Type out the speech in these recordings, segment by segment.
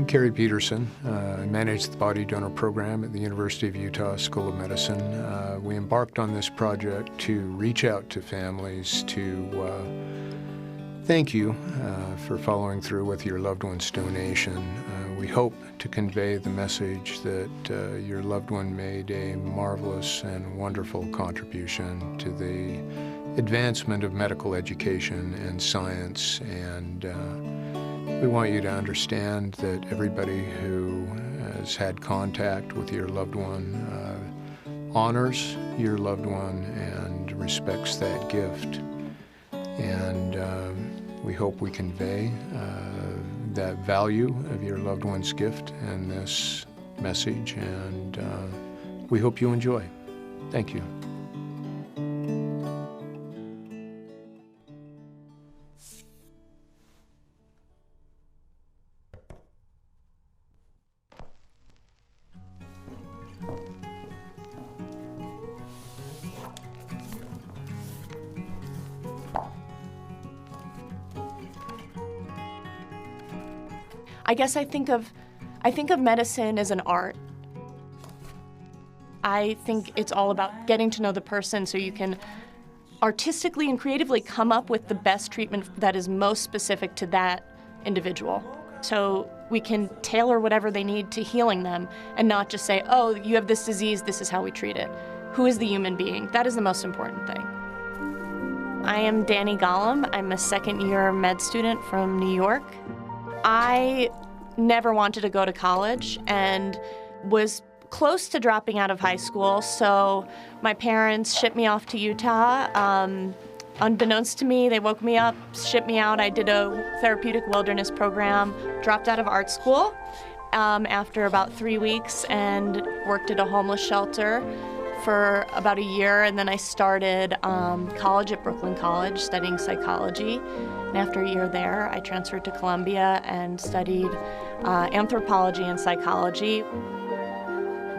Kerry Peterson. I manage the body donor program at the University of Utah School of Medicine. We embarked on this project to reach out to families to thank you for following through with your loved one's donation. We hope to convey the message that your loved one made a marvelous and wonderful contribution to the advancement of medical education and science, and we want you to understand that everybody who has had contact with your loved one honors your loved one and respects that gift. And we hope we convey that value of your loved one's gift in this message, and we hope you enjoy. Thank you. I guess I think of medicine as an art. I think it's all about getting to know the person so you can artistically and creatively come up with the best treatment that is most specific to that individual. So we can tailor whatever they need to healing them and not just say, oh, you have this disease, this is how we treat it. Who is the human being? That is the most important thing. I am Danny Gollum. I'm a second-year med student from New York. I never wanted to go to college and was close to dropping out of high school, so my parents shipped me off to Utah. Unbeknownst to me, they woke me up, shipped me out. I did a therapeutic wilderness program, dropped out of art school after about 3 weeks and worked at a homeless shelter for about a year, and then I started college at Brooklyn College studying psychology. And after a year there, I transferred to Columbia and studied anthropology and psychology.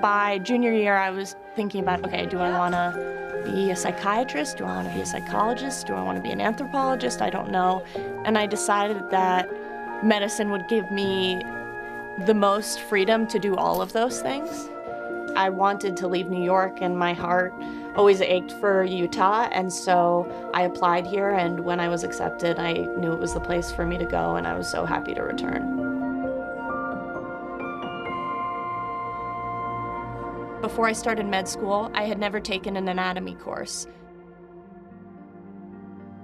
By junior year, I was thinking about, okay, do I want to be a psychiatrist? Do I want to be a psychologist? Do I want to be an anthropologist? I don't know. And I decided that medicine would give me the most freedom to do all of those things. I wanted to leave New York, and my heart always ached for Utah, and so I applied here, and when I was accepted, I knew it was the place for me to go, and I was so happy to return. Before I started med school, I had never taken an anatomy course.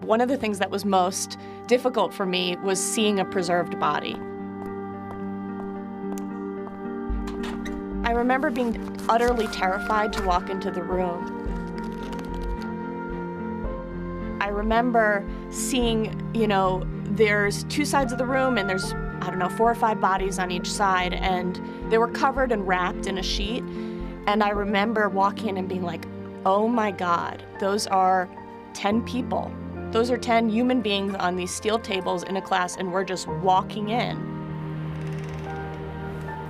One of the things that was most difficult for me was seeing a preserved body. I remember being utterly terrified to walk into the room. I remember seeing, there's two sides of the room and there's, 4 or 5 bodies on each side, and they were covered and wrapped in a sheet. And I remember walking in and being like, oh my God, those are 10 people. Those are 10 human beings on these steel tables in a class, and we're just walking in.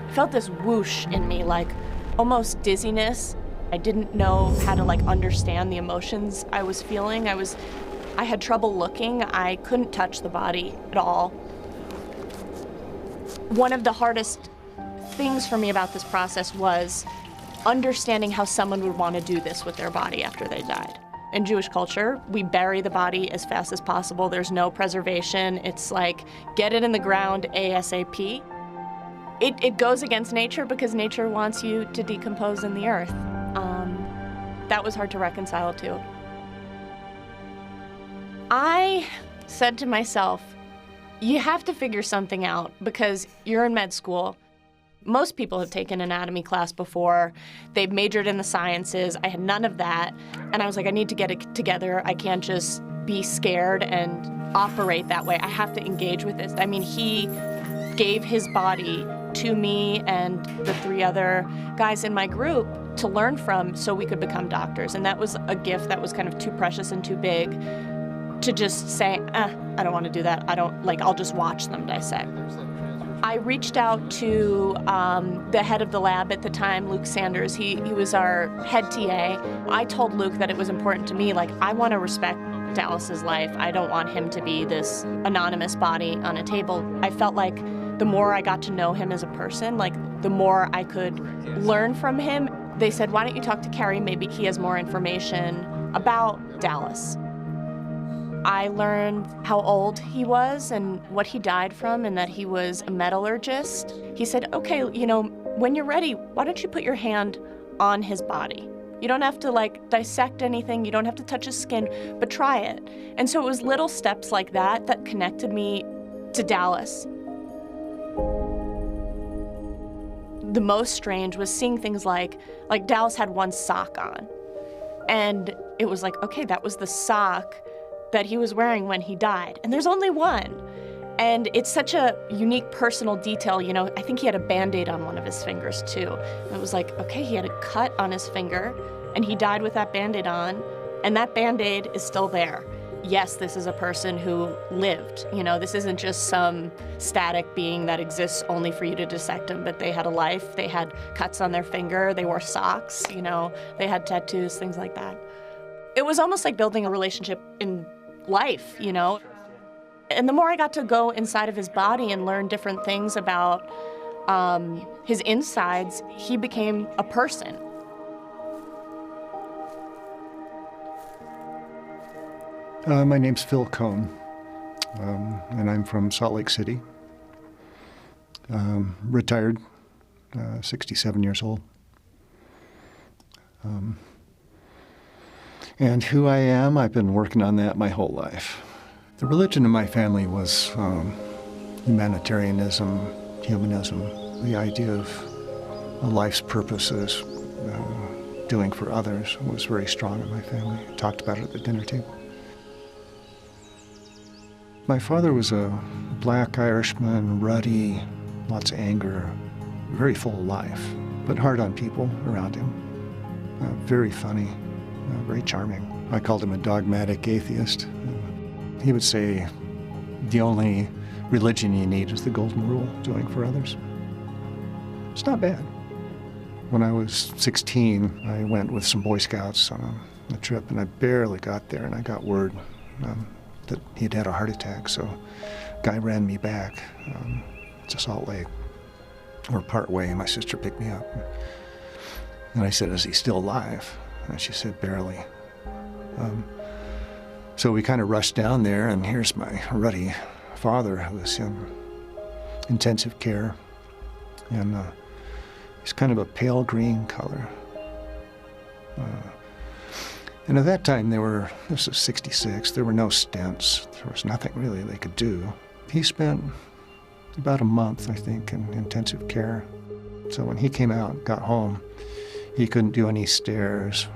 I felt this whoosh in me, like almost dizziness. I didn't know how to understand the emotions I was feeling. I had trouble looking. I couldn't touch the body at all. One of the hardest things for me about this process was understanding how someone would want to do this with their body after they died. In Jewish culture, we bury the body as fast as possible. There's no preservation. It's like, get it in the ground ASAP. It goes against nature because nature wants you to decompose in the earth. That was hard to reconcile to. I said to myself, you have to figure something out because you're in med school. Most people have taken anatomy class before. They've majored in the sciences. I had none of that. And I was like, I need to get it together. I can't just be scared and operate that way. I have to engage with this. I mean, he gave his body to me and the 3 other guys in my group to learn from so we could become doctors. And that was a gift that was kind of too precious and too big to just say, I don't want to do that. I'll just watch them dissect. I reached out to the head of the lab at the time, Luke Sanders. He was our head TA. I told Luke that it was important to me, I want to respect Dallas's life. I don't want him to be this anonymous body on a table. I felt like the the more I got to know him as a person, like the more I could learn from him. They said, why don't you talk to Kerry? Maybe he has more information about Dallas. I learned how old he was and what he died from and that he was a metallurgist. He said, okay, you know, when you're ready, why don't you put your hand on his body? You don't have to like dissect anything, you don't have to touch his skin, but try it. And so it was little steps like that that connected me to Dallas. The most strange was seeing things like Dallas had one sock on. And it was like, okay, that was the sock that he was wearing when he died. And there's only one. And it's such a unique personal detail. You know, I think he had a Band-Aid on one of his fingers too. And it was like, okay, he had a cut on his finger and he died with that Band-Aid on, and that Band-Aid is still there. Yes, this is a person who lived. You know, this isn't just some static being that exists only for you to dissect them, but they had a life. They had cuts on their finger. They wore socks, you know, they had tattoos, things like that. It was almost like building a relationship in life, you know. And the more I got to go inside of his body and learn different things about his insides, he became a person. My name's Phil Cohn, and I'm from Salt Lake City. Retired, 67 years old. And who I am, I've been working on that my whole life. The religion of my family was humanitarianism, humanism, the idea of a life's purpose is doing for others was very strong in my family. I talked about it at the dinner table. My father was a black Irishman, ruddy, lots of anger, very full of life, but hard on people around him. Very funny, very charming. I called him a dogmatic atheist. He would say, the only religion you need is the golden rule, doing for others. It's not bad. When I was 16, I went with some Boy Scouts on a trip, and I barely got there, and I got word that he'd had a heart attack, so a guy ran me back to Salt Lake. Or part way, my sister picked me up. And I said, is he still alive? And she said, barely. So we kind of rushed down there, and here's my ruddy father who was in intensive care. And he's kind of a pale green color. And at that time, this was 66, there were no stents. There was nothing really they could do. He spent about a month, I think, in intensive care. So when he came out and got home, he couldn't do any stairs.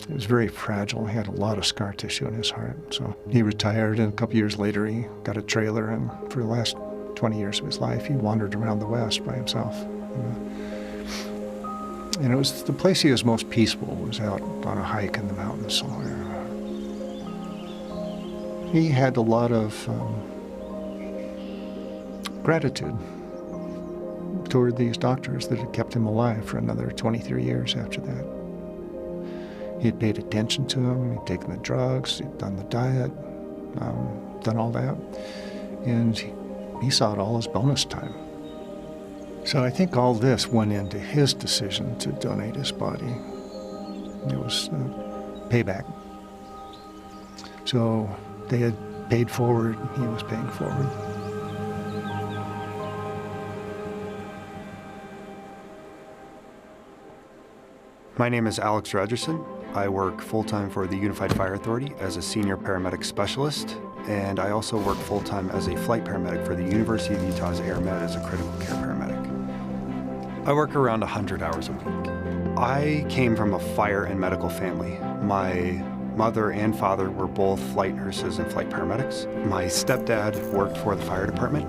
It was very fragile. He had a lot of scar tissue in his heart. So he retired, and a couple years later, he got a trailer, and for the last 20 years of his life, he wandered around the West by himself. And it was the place he was most peaceful was out on a hike in the mountains somewhere. He had a lot of gratitude toward these doctors that had kept him alive for another 23 years after that. He had paid attention to him, he'd taken the drugs, he'd done the diet, done all that, and he saw it all as bonus time. So I think all this went into his decision to donate his body. It was payback. So they had paid forward, he was paying forward. My name is Alex Rodgerson. I work full-time for the Unified Fire Authority as a senior paramedic specialist, and I also work full-time as a flight paramedic for the University of Utah's Air Med as a critical care paramedic. I work around 100 hours a week. I came from a fire and medical family. My mother and father were both flight nurses and flight paramedics. My stepdad worked for the fire department.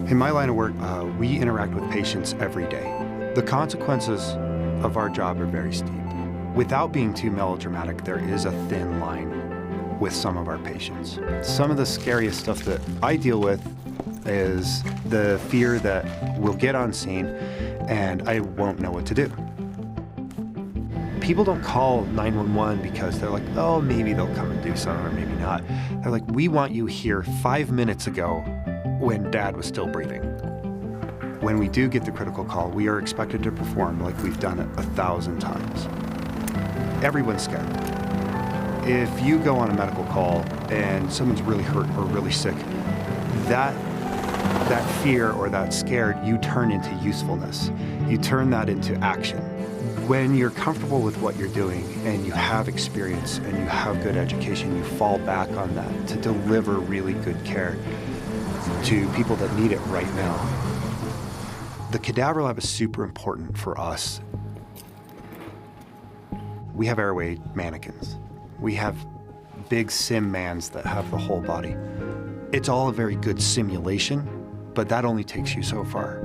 In my line of work, we interact with patients every day. The consequences of our job are very steep. Without being too melodramatic, there is a thin line with some of our patients. Some of the scariest stuff that I deal with is the fear that we'll get on scene and I won't know what to do. People don't call 911 because they're like, oh, maybe they'll come and do something or maybe not. They're like, we want you here 5 minutes ago when Dad was still breathing. When we do get the critical call, we are expected to perform like we've done it 1,000 times. Everyone's scared. If you go on a medical call and someone's really hurt or really sick, that fear or that scared, you turn into usefulness. You turn that into action. When you're comfortable with what you're doing and you have experience and you have good education, you fall back on that to deliver really good care to people that need it right now. The Cadaver Lab is super important for us. We have airway mannequins. We have big sim mans that have the whole body. It's all a very good simulation, but that only takes you so far.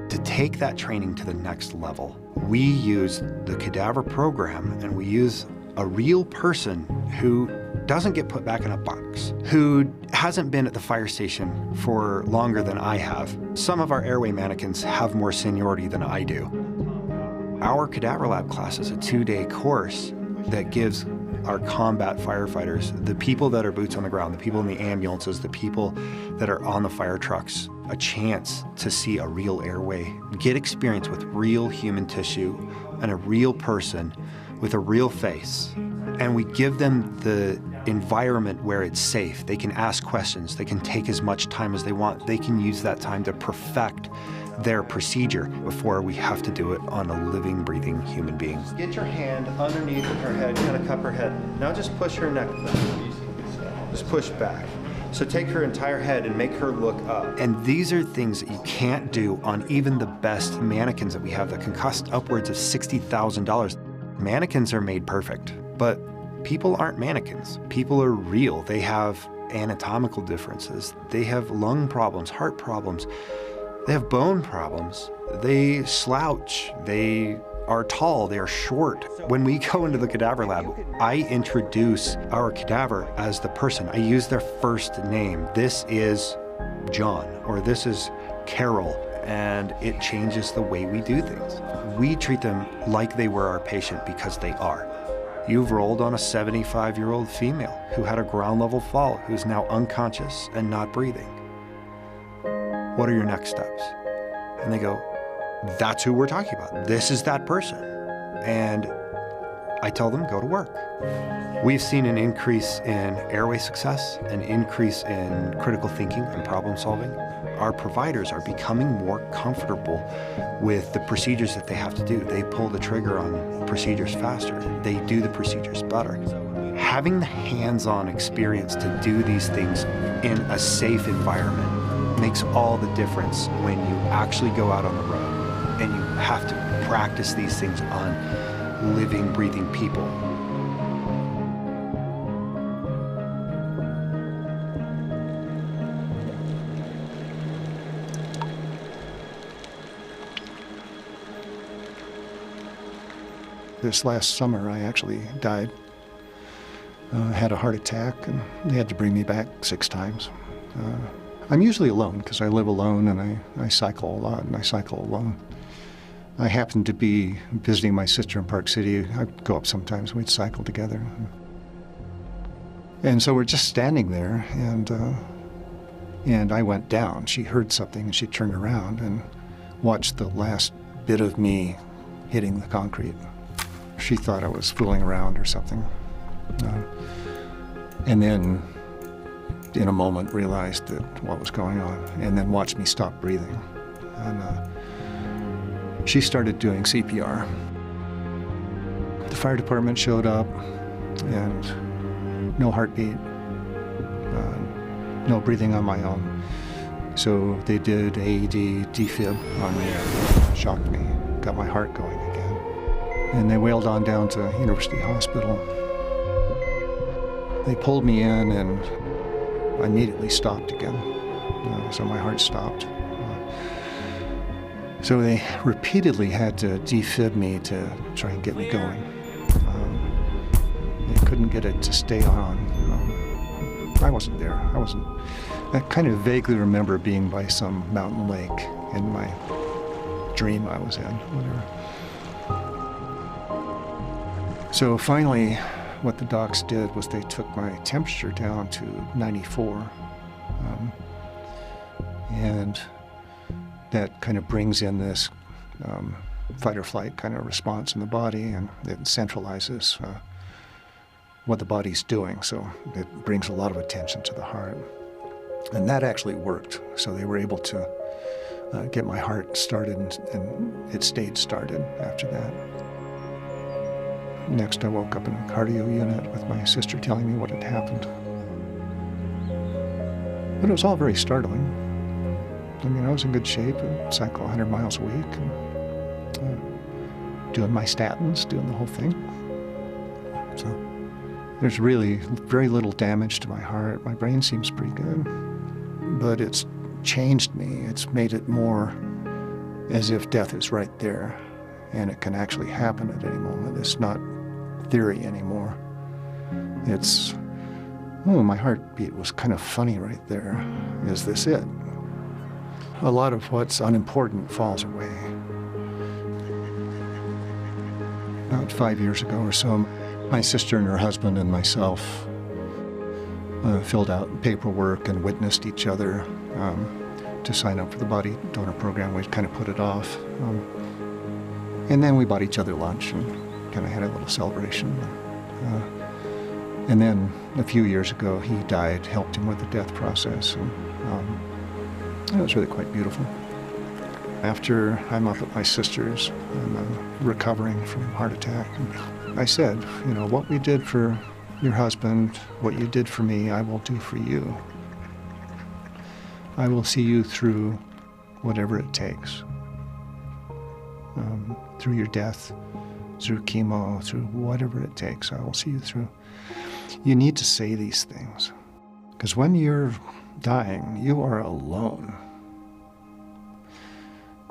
To take that training to the next level, we use the Cadaver program and we use a real person who doesn't get put back in a box, who hasn't been at the fire station for longer than I have. Some of our airway mannequins have more seniority than I do. Our Cadaver Lab class is a 2-day course that gives our combat firefighters, the people that are boots on the ground, the people in the ambulances, the people that are on the fire trucks, a chance to see a real airway, get experience with real human tissue and a real person with a real face. And we give them the environment where it's safe. They can ask questions. They can take as much time as they want. They can use that time to perfect their procedure before we have to do it on a living, breathing human being. Get your hand underneath her head, kind of cup her head. Now just push her neck back. Just push back. So take her entire head and make her look up. And these are things that you can't do on even the best mannequins that we have that can cost upwards of $60,000. Mannequins are made perfect, but people aren't mannequins. People are real. They have anatomical differences. They have lung problems, heart problems. They have bone problems. They slouch. They are tall. They are short. When we go into the Cadaver Lab, I introduce our cadaver as the person. I use their first name. This is John, or this is Carol, and it changes the way we do things. We treat them like they were our patient because they are. You've rolled on a 75-year-old female who had a ground level fall, who's now unconscious and not breathing. What are your next steps? And they go, that's who we're talking about. This is that person. And I tell them, go to work. We've seen an increase in airway success, an increase in critical thinking and problem solving. Our providers are becoming more comfortable with the procedures that they have to do. They pull the trigger on procedures faster. They do the procedures better. Having the hands-on experience to do these things in a safe environment makes all the difference when you actually go out on the road and you have to practice these things on living, breathing people. This last summer, I actually died. Had a heart attack, and they had to bring me back 6 times. I'm usually alone because I live alone and I cycle a lot, and I cycle alone. I happened to be visiting my sister in Park City. I'd go up sometimes, we'd cycle together. And so we're just standing there, and I went down. She heard something and she turned around and watched the last bit of me hitting the concrete. She thought I was fooling around or something. And then, in a moment, realized that what was going on, and then watched me stop breathing. And she started doing CPR. The fire department showed up, and no heartbeat, no breathing on my own. So they did AED defib on me, shocked me, got my heart going again. And they wailed on down to University Hospital. They pulled me in, and I immediately stopped again. So my heart stopped. So they repeatedly had to defib me to try and get me going. They couldn't get it to stay on. I wasn't there. I kind of vaguely remember being by some mountain lake in my dream I was in, whatever. So finally, what the docs did was they took my temperature down to 94. And that kind of brings in this fight or flight kind of response in the body, and it centralizes what the body's doing. So it brings a lot of attention to the heart. And that actually worked. So they were able to get my heart started, and it stayed started after that. Next, I woke up in a cardio unit with my sister telling me what had happened. But it was all very startling. I mean, I was in good shape. I'd cycle 100 miles a week, and doing my statins, doing the whole thing. So there's really very little damage to my heart. My brain seems pretty good. But it's changed me. It's made it more as if death is right there, and it can actually happen at any moment. It's not theory anymore. It's, oh, my heartbeat was kind of funny right there. Is this it? A lot of what's unimportant falls away. About 5 years ago or so, my sister and her husband and myself filled out paperwork and witnessed each other to sign up for the body donor program. We kind of put it off. And then we bought each other lunch and kind of had a little celebration. And then a few years ago, he died, helped him with the death process. And it was really quite beautiful. After I'm up at my sister's, I'm recovering from a heart attack. And I said, you know, what we did for your husband, what you did for me, I will do for you. I will see you through whatever it takes. Through your death, through chemo, through whatever it takes, I will see you through. You need to say these things, because when you're dying, you are alone.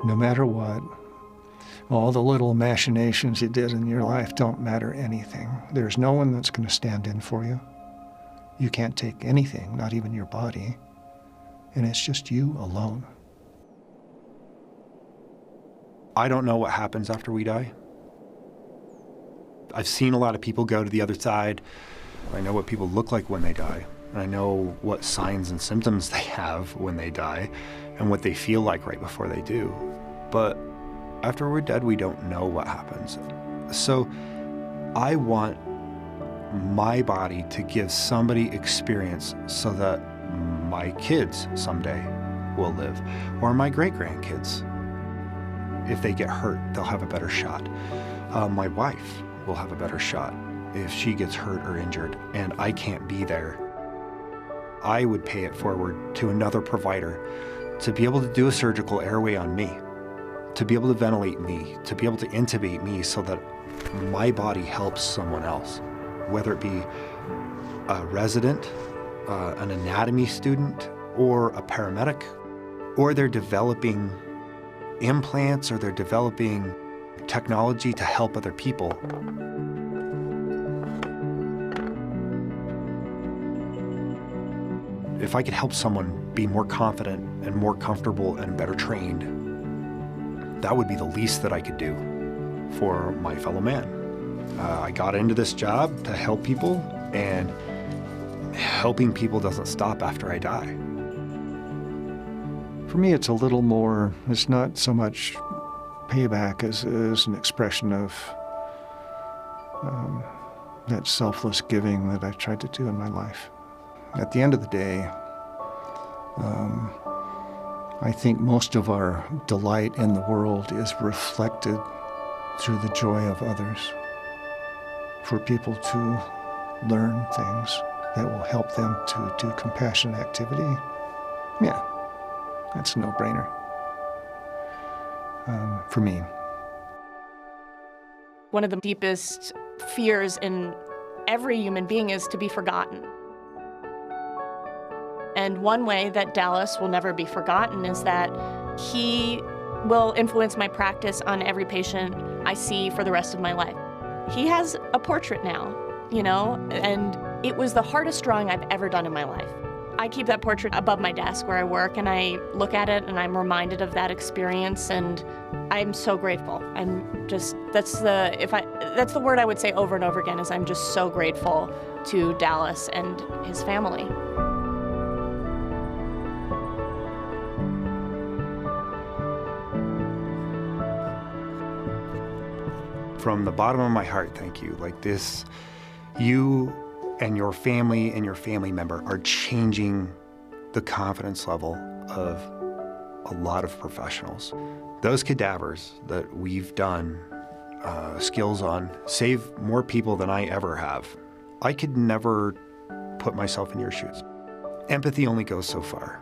No matter what, all the little machinations you did in your life don't matter anything. There's no one that's going to stand in for you. You can't take anything, not even your body, and it's just you alone. I don't know what happens after we die. I've seen a lot of people go to the other side. I know what people look like when they die. And I know what signs and symptoms they have when they die and what they feel like right before they do. But after we're dead, we don't know what happens. So I want my body to give somebody experience so that my kids someday will live, or my great-grandkids. If they get hurt, they'll have a better shot. My wife will have a better shot if she gets hurt or injured and I can't be there. I would pay it forward to another provider to be able to do a surgical airway on me, to be able to ventilate me, to be able to intubate me so that my body helps someone else, whether it be a resident, an anatomy student, or a paramedic, or they're developing implants, or they're developing technology to help other people. If I could help someone be more confident and more comfortable and better trained, that would be the least that I could do for my fellow man. I got into this job to help people, and helping people doesn't stop after I die. For me, it's a little more, it's not so much payback as it is an expression of that selfless giving that I've tried to do in my life. At the end of the day, I think most of our delight in the world is reflected through the joy of others. For people to learn things that will help them to do compassionate activity, yeah, that's a no-brainer for me. One of the deepest fears in every human being is to be forgotten. And one way that Dallas will never be forgotten is that he will influence my practice on every patient I see for the rest of my life. He has a portrait now, you know, and it was the hardest drawing I've ever done in my life. I keep that portrait above my desk where I work, and I look at it and I'm reminded of that experience, and I'm so grateful. I'm just, that's the word I would say over and over again, is I'm just so grateful to Dallas and his family. From the bottom of my heart, thank you. Like this, you and your family member are changing the confidence level of a lot of professionals. Those cadavers that we've done skills on save more people than I ever have. I could never put myself in your shoes. Empathy only goes so far.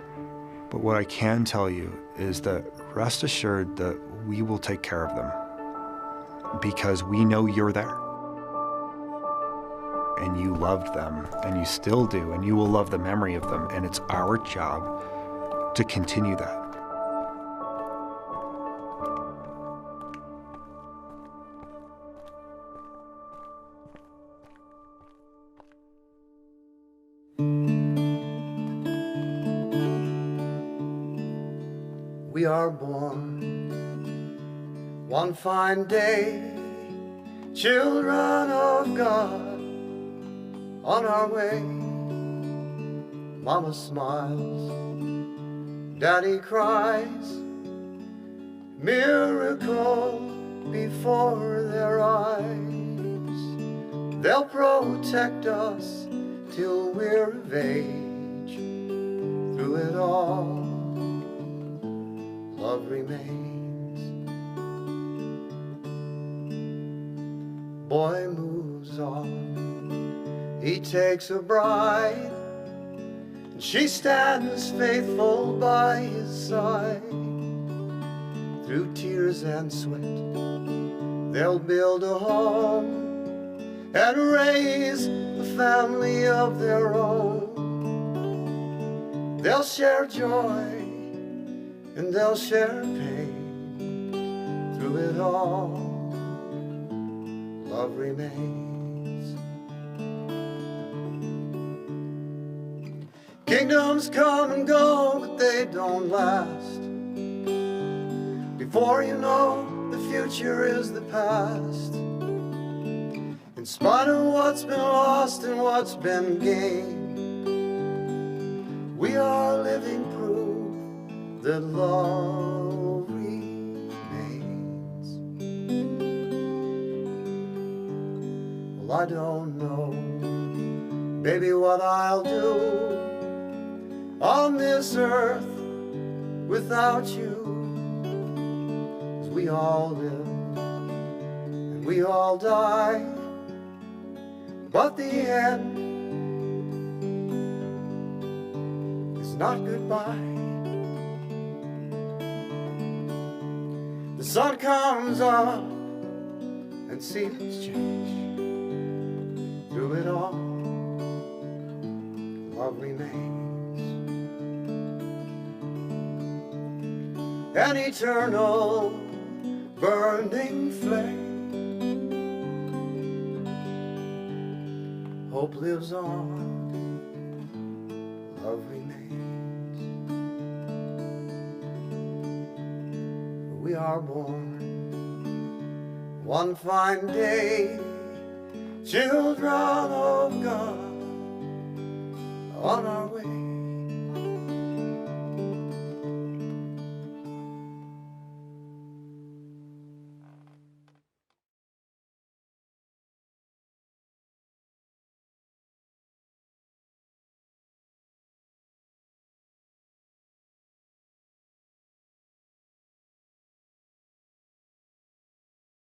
But what I can tell you is that rest assured that we will take care of them because we know you're there. And you loved them, and you still do, and you will love the memory of them, and it's our job to continue that. We are born one fine day, children of God, on our way. Mama smiles, Daddy cries, miracle before their eyes. They'll protect us till we're of age. Through it all, love remains. Boy moves on, he takes a bride, and she stands faithful by his side. Through tears and sweat, they'll build a home and raise a family of their own. They'll share joy and they'll share pain. Through it all, love remains. Kingdoms come and go, but they don't last. Before you know, the future is the past. In spite of what's been lost and what's been gained, we are living proof that love remains. Well, I don't know, baby, what I'll do on this earth without you. 'Cause we all live and we all die, but the end is not goodbye. The sun comes up and seasons change. Through it all, love remains. An eternal burning flame. Hope lives on, love remains. We are born one fine day, children of God, on our way.